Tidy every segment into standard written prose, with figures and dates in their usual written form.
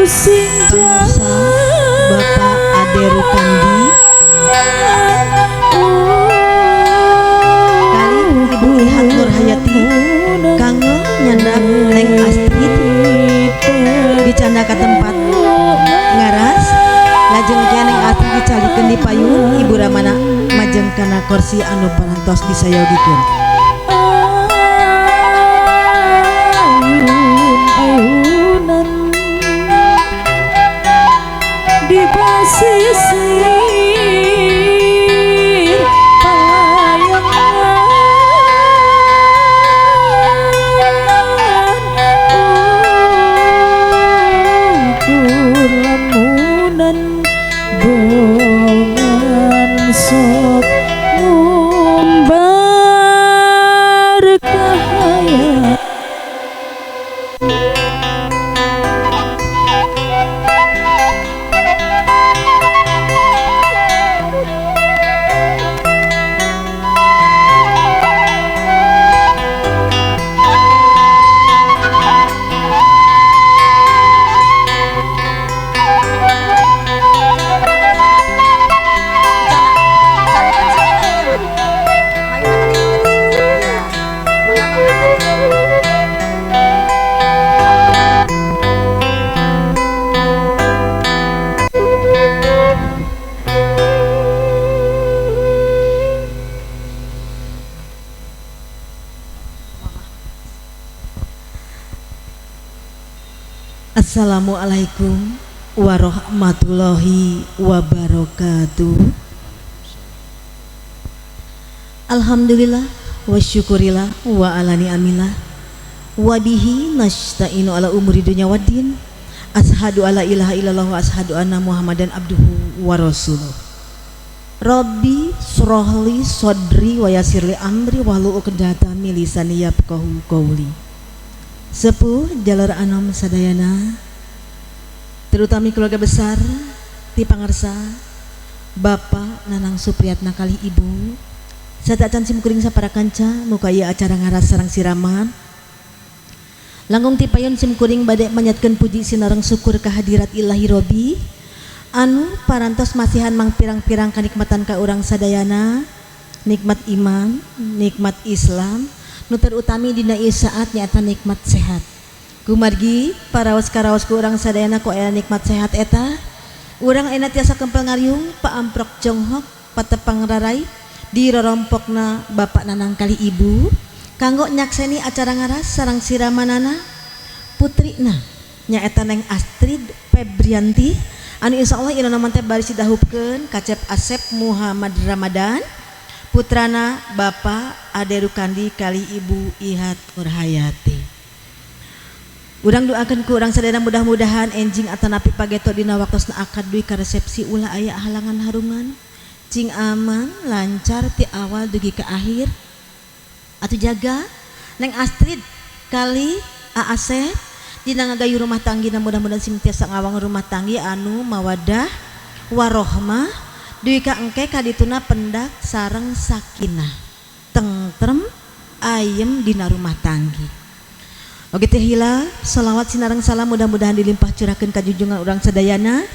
Pangarsa Bapak Ade Rukandi kali Ibu Ihat Nurhayati kanggo nyandak Neng Astrid dicanda ka tempat ngaras lajeng teh Neng Astrid dicalikeun di payun Ibu Ramana majeng kana kursi anu parantos disayaudikeun. Di pesisir pelayangan ukur lamunan bongan sok ngumbar kahaya. Assalamualaikum warahmatullahi wabarakatuh. Alhamdulillah wa syukurillah wa ala ni'amillah wa bihi nasta'inu ala umuri dunya waddin. Ashadu alla ilaha illallah wa ashadu anna muhammadan abduhu wa rasuluh. Rabbi surahli sodri wa yasirli amri wahlul 'uqdatam min lisani yafqahu qawli. Sepuh jalur anom sadayana terutama keluarga besar ti pangarsa Bapak Nanang Supriyatna kali Ibu sadatan simkuring sapara kanca muka ieu acara ngaras sareng siraman langkung ti payun simkuring bade manyatkeun puji sinareng syukur kehadirat Ilahi Robbi anu parantos masihan mang pirang-pirang kanikmatan ka urang sadayana, nikmat iman, nikmat Islam, nu terutami dina ieu saat nyaeta nikmat sehat. Kumargi paraos-karaos ku urang sadayana ku aya nikmat sehat eta, urang ayeuna tiasa kempel ngariung paamprok jonghok patepang rarai di rorompokna Bapak Nanang kali Ibu kanggo nyakseni acara ngaras sareng siramanana putrina nyaeta Neng Astrid Febrianti anu insyaallah irona mah teh bari sidahupkeun Kacep Asep Muhammad Ramadan putrana Bapak Ade Rukandi kali Ibu Ihat Nurhayati. Urang doakeun ku urang sadayana mudah-mudahan enjing atanapi pageto dina waktosna akad duwi ka resepsi ulah aya halangan harungan cing aman lancar ti awal dugi ke akhir. Atuh jaga Neng Astrid kali Asep dina ngagayu rumah tanggina mudah-mudahan sing tiasa ngawang rumah tanggi anu mawadah warohmah duwi ka engke kadituna pendak sareng sakinah tentrem ayem dina rumah tanggi. Oke teh hila salawat sinareng salam mudah-mudahan dilimpah curahkeun ka junjungan urang sadayana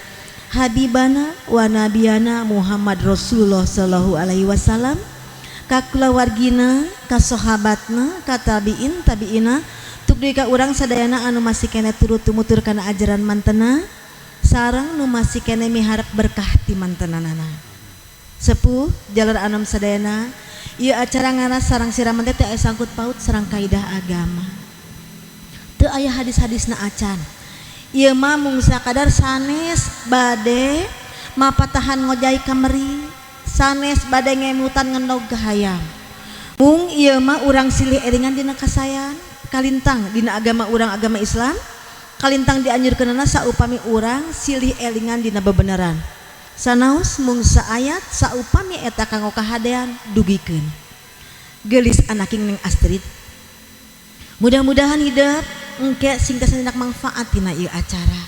habibana wa nabiyana Muhammad Rasulullah sallallahu alaihi wasallam ka kulawargina ka sahabatna ka tabiin tabiina tuk deui ka urang sadayana anu masih kene turut tumutur kana ajaran mantena sareng nu masih kene miharep berkah ti mantenanana. Sepuh jalur anom sadayana ieu acara ngaras sareng siraman teh aya sangkut paut sareng kaidah agama. Teu aya hadis-hadisna acan. Ieu mah mung sakadar sanes bade mapatahan ngojai kameri, sanes bade ngemutan ngendog gahayam. Mung ieu mah urang silih elingan dina kasayan, kalintang dina agama urang agama Islam, kalintang dianjurkeunana saupami urang silih elingan dina bebeneran. Sanaos mung saayat saupami eta kanggo kahadean dugikeun. Geulis anaking Neng Astrid. Mudah-mudahan hidup engke sing kasanenak manfaat tina ieu acara.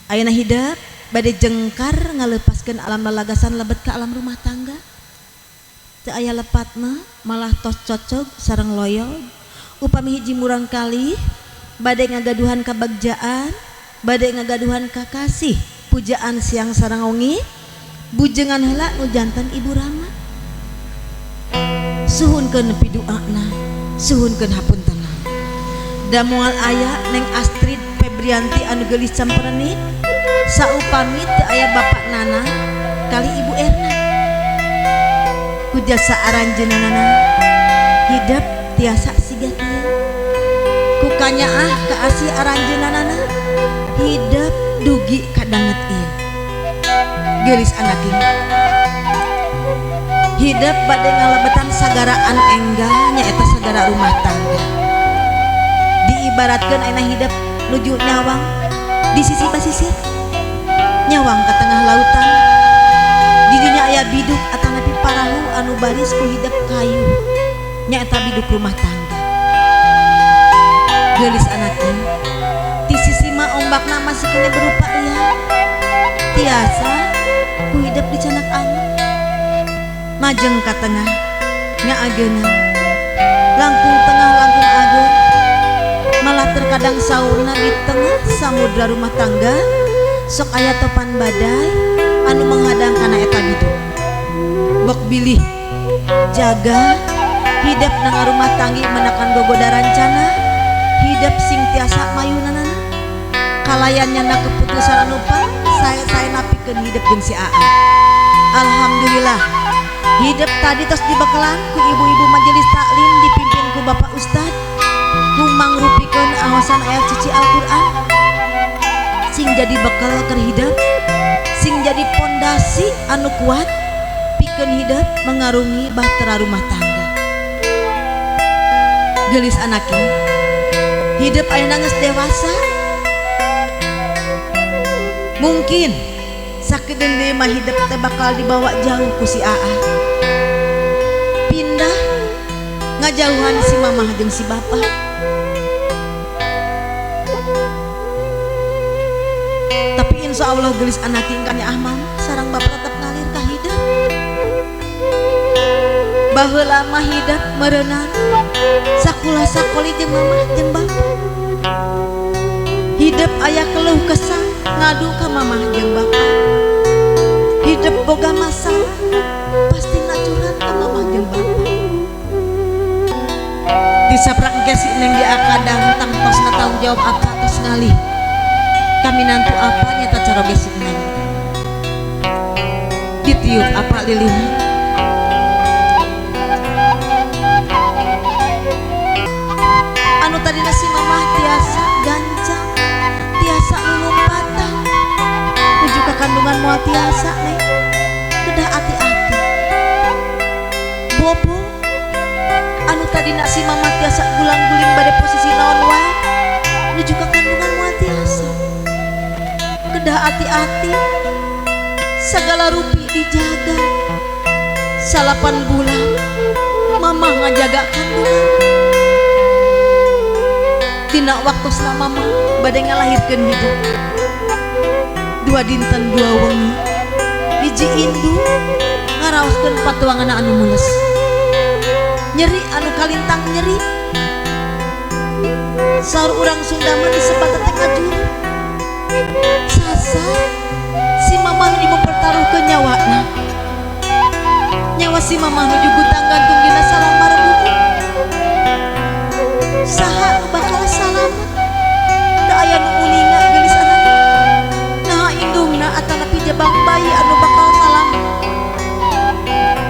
Ayeuna hidup bade jengkar ngalepaskeun alam lalagasan lebet ka alam rumah tangga. Teu aya lepatna malah tos cocok sareng loyog. Upami hiji murang kali bade ngagaduhan kabagjaan bade ngagaduhan kakasih pujaan siang sareng wengi bujengan heula nu janten Ibu Rama. Suhunkeun pidoana, suhunkeun hapuntenna. Da moal aya Neng Astrid Febrianti anu geulis campereunit saupami teu aya Bapak Nana kali Ibu Erna. Ku jasa aranjeunana hidup tiasa siga ieu. Ku kanyaah kaasih aranjeunana hidup dugi kadanget ieu. Geulis anak ieu hidup bade ngalebetan sagaraan enggal nyaeta sagara rumah tangga. Diibaratkeun ayeuna hidup nuju nyawang di sisi basisir, nyawang ke tengah lautan, di dinya aya biduk atanapi parahu anu baris ku hidup kayu nyaeta biduk rumah tangga. Geulis anak ieu di sisi mah ombakna masih kene berupa liar, tiasa ku hidup di canak anak. Majeng ka tengah ngaageuna langkung tengah langkung ageun malah terkadang saurna di tengah samudra rumah tangga sok aya topan badai anu menghadang kana eta biduk. Bok bilih jaga hidup nang rumah tanggi menakan gogoda rancana hidup sing tiasa mayunana kalayan nyana keputusan anu saya napikeun hidup jeung si Aa. Alhamdulillah hidup tadi terus dibekalan ku ibu-ibu majelis taklim dipimpin ku Bapak Ustad ku mangrupikeun awasan ayat suci Al-Qur'an sing jadi bekal keur hidup, sing jadi pondasi anu kuat pikeun hidup mengarungi bahtera rumah tangga. Geulis anak ieu hidup ayeuna geus dewasa mungkin sakedeung deui mah hidup teh bakal dibawa jauh ku si Aa. Pindah ngajauhan si mamah jeung si bapak. Tapi insya Allah geulis anak tingkahnya Ahmam sareng bapak tetap ngalir ka hidup. Baheula mah hidup meureunana sakulah sakoli jeung mamah jeung bapak. Hidup aya keluh kesah ngadu ka mamah jeung bapak. Hidup boga masalah pasti curhat ka mamah jeung bapak. Disaprak engke si Neng di akadang tangtosna tanggung jawab apa tos ngalih kami nantu apa nyata cara gesik Neng ditiup apa lilin anu tadi nasi mamah tiasa gancang tiasa lulumpatan menuju ke kandungan moal tiasa Neng kedah hati-hati bobo anu tadi si mama tiasa gulang-guling pada posisi naon wae menuju ke kandungan moal tiasa kedah hati-hati segala rupi dijaga 8 bulan mama ngajaga kandungan tina waktu selama mama badai ngalahirkeun hidup 2 dinten 2 wengi hiji indu ngaraoskeun patuangan anu mules nyeri anu kalintang nyeri saur urang Sunda mah disebat teh ngajur sasa si mamah nu mempertaruhkeun nyawana nyawa si mamah nu jugutan gantung dina salamar buku saha nu bakal salamet da aya nu uninga geulis anak nah indungna atanapi jabang bayi anu bakal salamet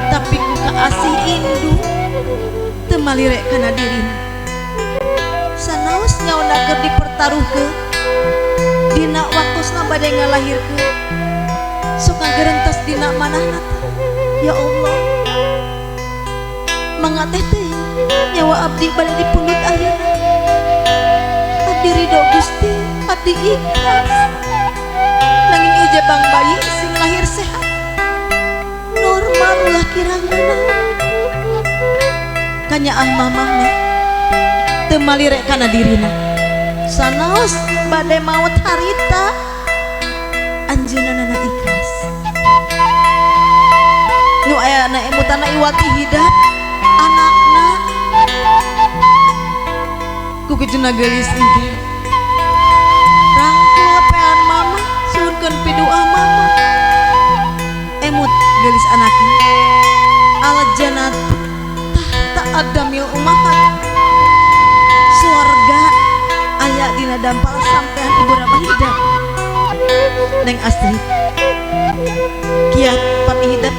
tapi ku kaasih indung teu malirek kana dirina sanaos nyawana keur dipertaruhkeun dina waktosna bade ngalahirkeun sok ngagerentos dina manahna ya Allah mangateh teh nyawa abdi bade dipundut ayeuna abdi ridho Gusti abdi ikhlas nanging ieu jabang bayi sing lahir sehat normal ulah kirangna kanyaah mamah nih teu malirek kana dirina sanaos bade maot harita anjeunna ikhlas nu aya na emutana iwati hidup anakna ku kiceuna geulis engke rangkul anaki al jannat tahta adamil umahat surga aya dina dampal sampean ibu Rama Hidap Neng Astrid kiat pati hidap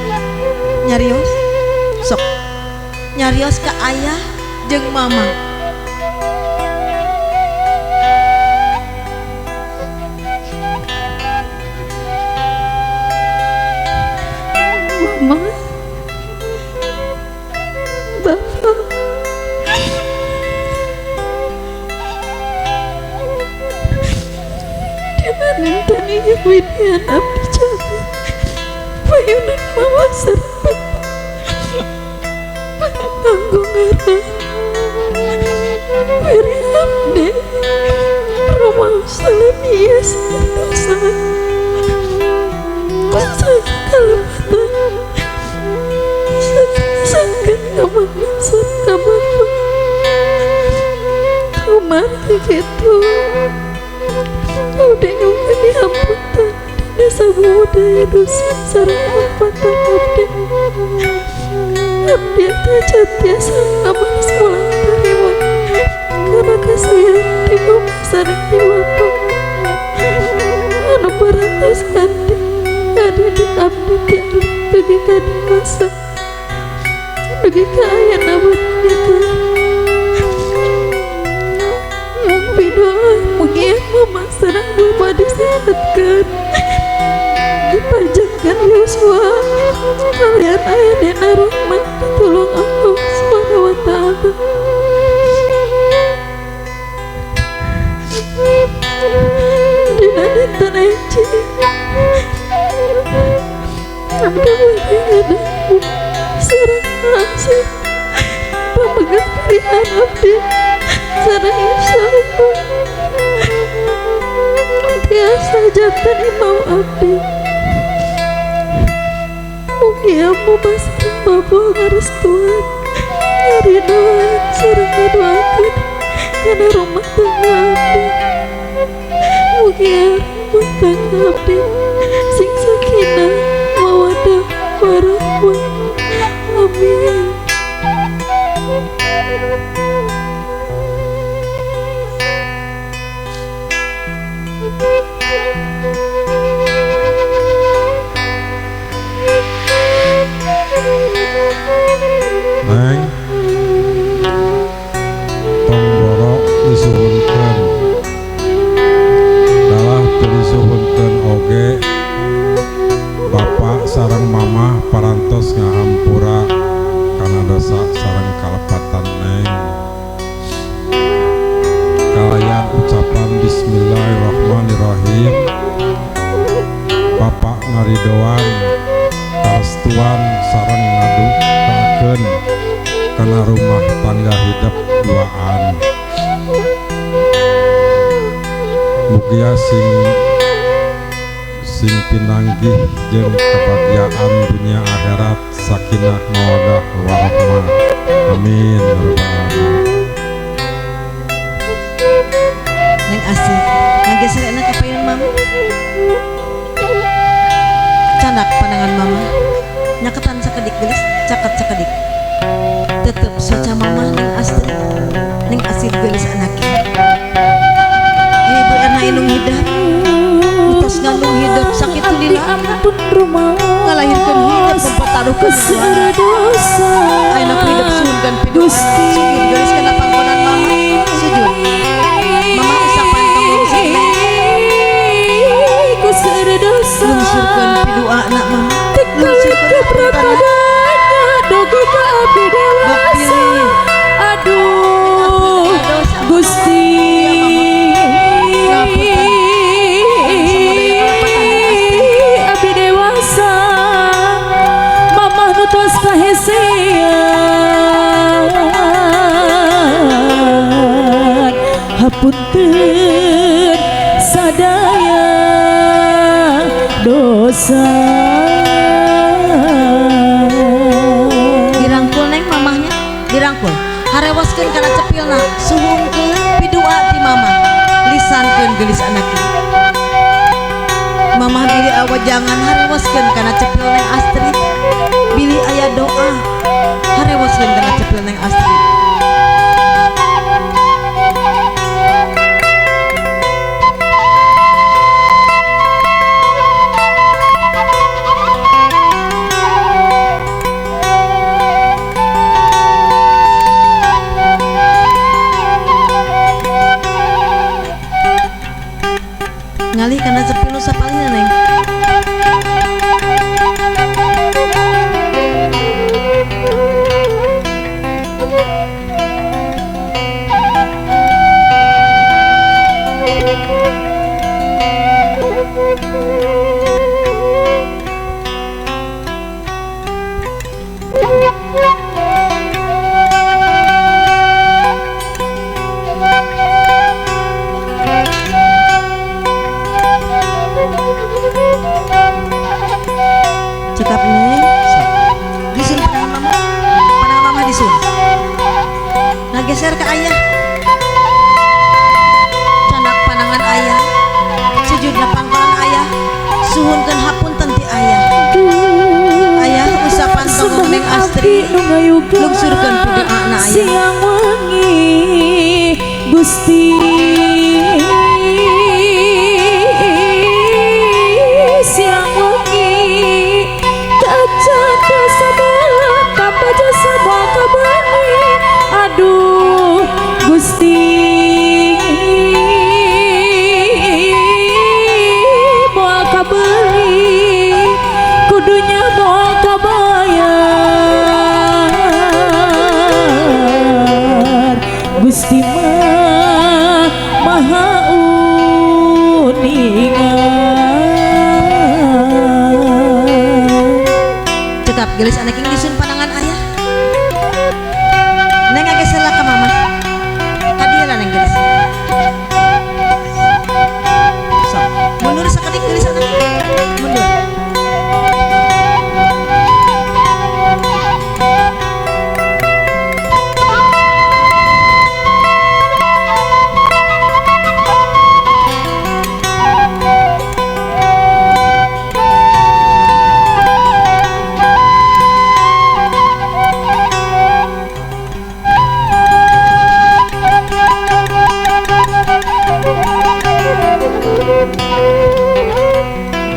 nyarios sok nyarios ke ayah jeung mama Mama, Bapak, dimanin tani widian abdi jaga payunan mama serta tanggung ngarang wiri abdi rumah salamia dosa kusah kalebatan sangat ngamaksud kamu kemari gitu udah nyoba diamputan desa budaya dosa sarang ampatan abdi aja biasa ngamal sekolah terima karena kasihan di mama sarang di bapak anu berantas hati ada di abdi tiada bagi kadi masa bagi kaya nabut nikah mungkin doa mungkin mama sarang bapak disehatkan dipanjangkan Yosua kalian ayah dan rahmat tolong Allah subhanahu wa ta'ala dina dinten eci abdi wadih sareng asih pamegat pilihan abdi sareng insyaallah tiasa jantan imam abdi mugi amu pasrah bapak ngarestuan nyaridoan sareng ngadoakeun kana rumah tangga abdi mugi rumah tangga abdi sing sakinah mawaddah warahmah amin. Neng tong borok disuhunkeun dalah disuhunkeun oge bapak sareng mama parantos ngahampura kana dosa sareng kalepatan Neng kalayan ucapan bismillahirrahmanirrahim bapak ngaridoan karestuan sareng ngadukakeun kana rumah tangga hidup duaan mugia sing pinanggih jeung kebahagiaan dunia akhirat sakinah mawaddah warahmah amin ya rabbal alamin. Neng Astrid ngageserena ka payun mama candak pandangan mama nyaketan sakedik geus caket sakedik tetep soca mama Neng Astrid geus anaknya ibu Erna inung hidup utos ngandung hidup sakit lila ampun rumah ngalahirkeun hidup mempertaruhkeun dosa ayeuna hidup surgan pidu sujud geus kana panggonan mama sujud mama usapan pangulusan ku dosa lungsurkeun pidoa anak mama lungsurkeun prapadana dogi ka abdi dewasa aduh Gusti abdi dewasa mamah nu tos kahesean hapunten sadaya dosa dirangkul Neng mamahnya dirangkul harewaskeun kana cepilna suhungkeun pidoa ti mama lisankeun geulis anakna mamah diri awajangan harewaskeun kana cepil Neng Astrid Bili aya doa harewoskeun kana cepil Neng Astrid. Ngalih karena cepil nu sapalina Neng. Cekap Neng, disun pandangan mama disun. Nah geser ke ayah, candak pandangan ayah, sujudna pangkalan ayah, suhunkeun hapunten ti ayah. Ayah usapan tongong Neng Astrid, lungsurkeun ku doana ayah. Siang wengi Gusti siang wengi kaca sebelah kapaja semua kabani aduh Gusti moal kabeli kudunya moal kabayar Gusti mah maha uningan. Cekap gelis anak ini disun pandangan ayah. Neng geser lah ke mama. Hadiah lah Neng gelis. So, mundur sakedik gelis anak. Mundur.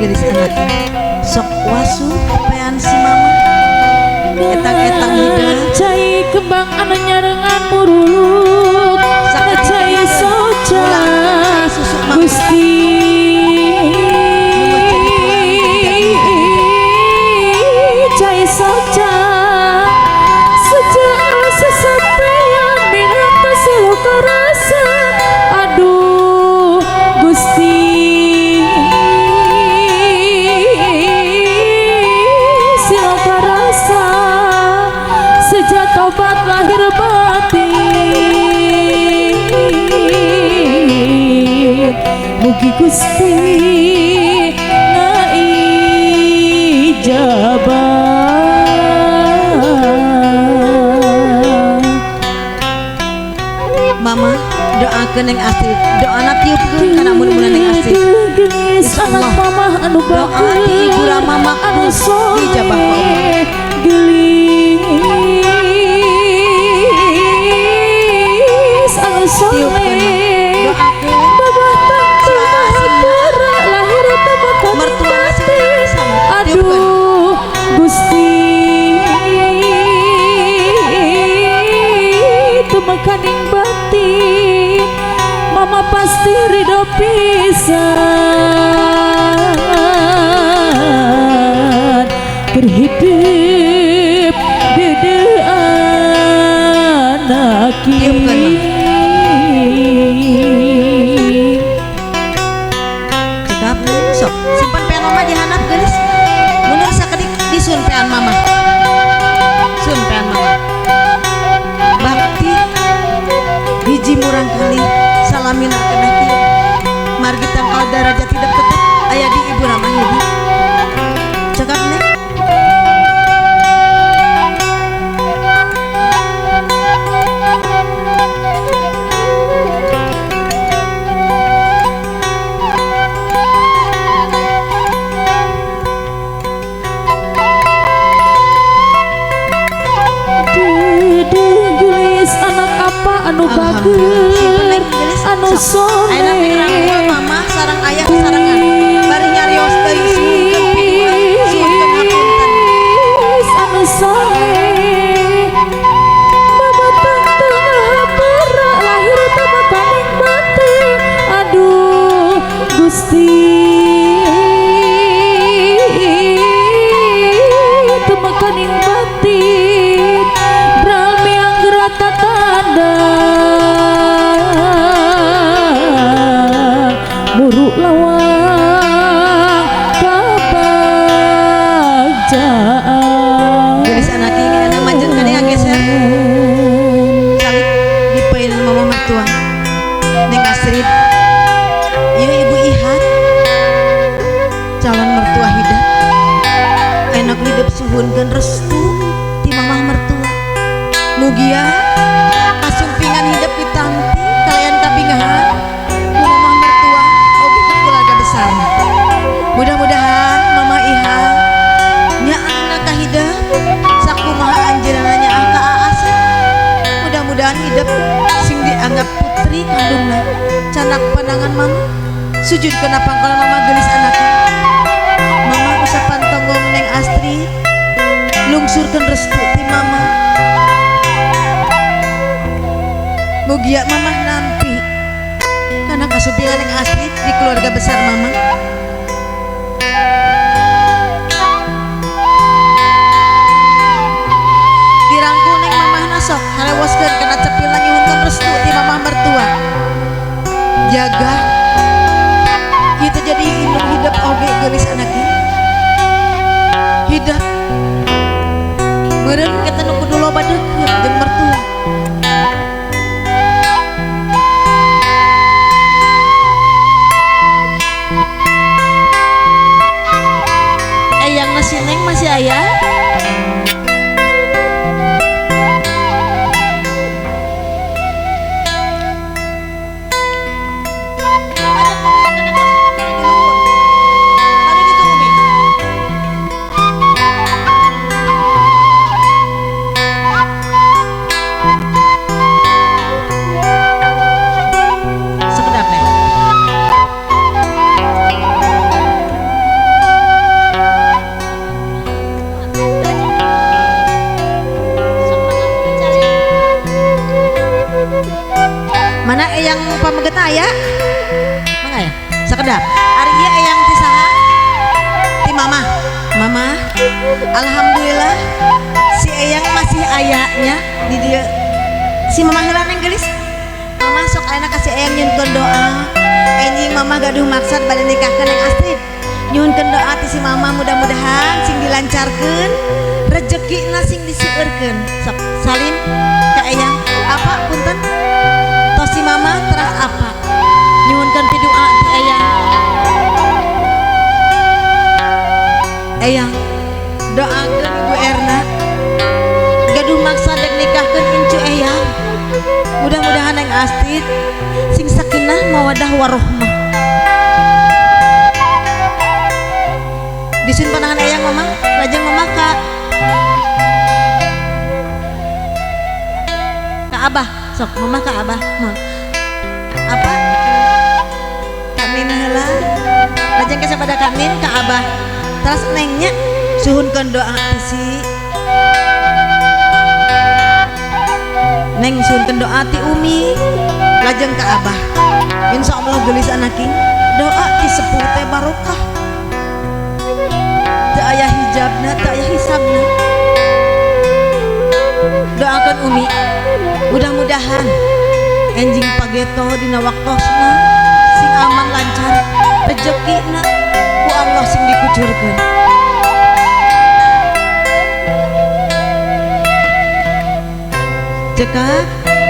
Gelis anak sok wasu pean si mama etang-etang hidup cai kembang anu nyarengan muruluk cai soca Gusti cai soca sejak sesampeyan binata siluka rasa aduh Gusti siluka rasa sejak tobat lahir batin mugi Gusti ngaijabah. mama doakeun Neng Astrid doana tiupkeun kana mun-munan Neng Astrid. Anak mama anu doa ti ibu Rama makbul dijabah ku Allah. Gelis anu soleh babah tangtah sepura lahir temakan Mertua batin aduh Gusti temekaning batin mama pasti ridho pisan keur hidup dede anak Tiupkeun, cekap Neng sok simpan pean mama di handap gelis. Mundur sakedik disun pean mama. Sun pean mama. Bakti hiji murang kali salamina kana kieu. Margi tangkal darajat hidup tetep aya di ibu Rama hidup. Cekap Neng. simpen neng gelis anu sok ayeuna pirangkul mama sareng ayah sarangan bari nyarios deui suhunkeun piduan suhunkeun hapunten anu soleh babatang tengah pura lahir temakaning mati aduh Gusti temakaning batin brami anggeura tatanda muru lawang kabagjaan gelis anak ini anak manjat ka dia geser salib dipeun mama mertua neng Astrid ieu ibu Ihat calon mertua hidup enak hidup suhunkeun restu ti mamah mertua mugia kasumpingan hidup ditampi kalian kabingahan ku mamah mertua oge ku keluarga besar mudah-mudahan mamah Ihat nya anak kahidup sakumaha anjeunna nya angka aasih mudah-mudahan hidup sing dianggap putri kandungna canak pandangan mama sujud kena pangkal mama gelis anaknya mama usapan tonggong neng Astrid lungsurkeun restu ti mama mugia mamah nampi karena kasumpingan neng Astrid di keluarga besar mama dirangkul neng mamah nasok harewoskeun kana cepilna nyuhunkeun restu ti mamah mertua jaga kita jadi indung hidup oge gelis anaknya hidup meureun kita nu kudu loba deukeut jeung mertua eyang nasi neng masih aya mana eyang pameget aya mangga ya sakedap ari ieu eyang ti saha ti mama alhamdulillah si eyang masih ayanya di dieu si mama heula neng gelis mama sok ayeuna kasih eyang nyunkeun doa enjing mama gaduh maksad bade nikahkeun neng Astrid nyunkeun doa ti si mama mudah-mudahan sing dilancarkeun rezekina sing diseueurkeun sok salin ka eyang apa punten si mama teras apa nyuhunkeun pidoa ti eyang doakeun ibu Erna gaduh maksa dek nikahkeun incu eyang mudah-mudahan neng Astrid sing sakinah mawadah warohmah disun panahan eyang mama lajeng mama ka abah sok mama ka abah apa kamin heula lajeng ke pada kamin ka abah terus nengnya suhunkeun doa si neng suhunkeun doa ti Umi lajeng ka abah insyaallah gelis anaking doa ti sepuh teh barokah teu aya hijabna teu aya hisabna doakeun Umi mudah-mudahan enjing pageto dina waktosna sing aman lancar rezekina ku Allah sing dikucurkeun cekak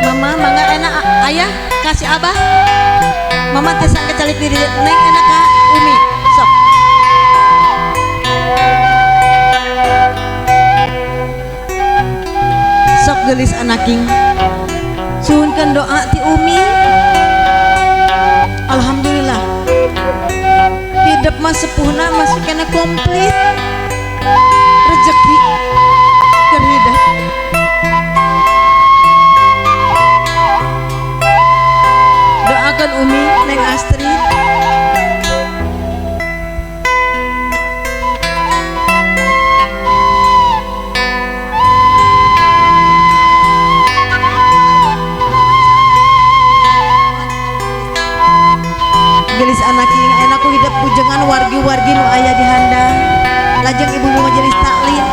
mama mangga enak ayah kasih abah mama teh sangka calik diri neng enak ka Umi sok sok gelis anaking suhunkeun doa ti Umi alhamdulillah hidup mas sepuhna masih kena komplit rezeki keur hidup Umi Neng Astrid. Gelis anak yang enakku hidup pujengan wargi-wargi nu aya di handang lajeng ibu-ibu majelis taklim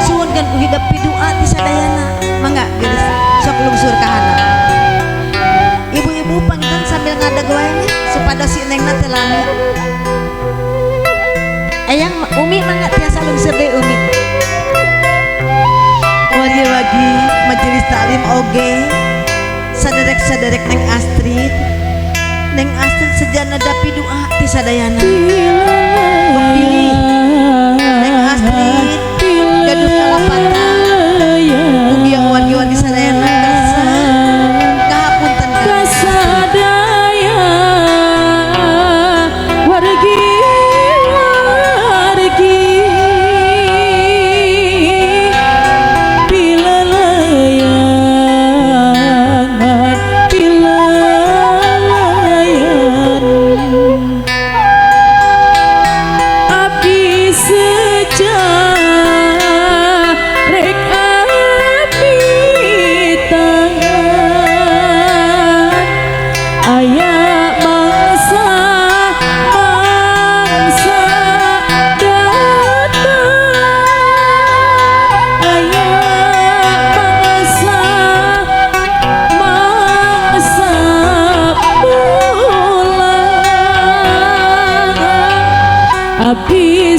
suwunkeun ku hidup pidua ti sadayana mangga gelis sok lungsur ka handang. Ibu-ibu pangitan sambil ngadeg wae supada si nengna teh lami. Eyang Umi mangga tiasa lungsur deui Umi. Wargi-wargi majelis taklim oge saderek-saderek Neng Astrid. Neng Astrid sejana dapi doa ti sadayana. Pilih Neng Astrid gaduh kalapatan mugi wargi-wargi sadayana kersa kahapunten kasadaya wargi api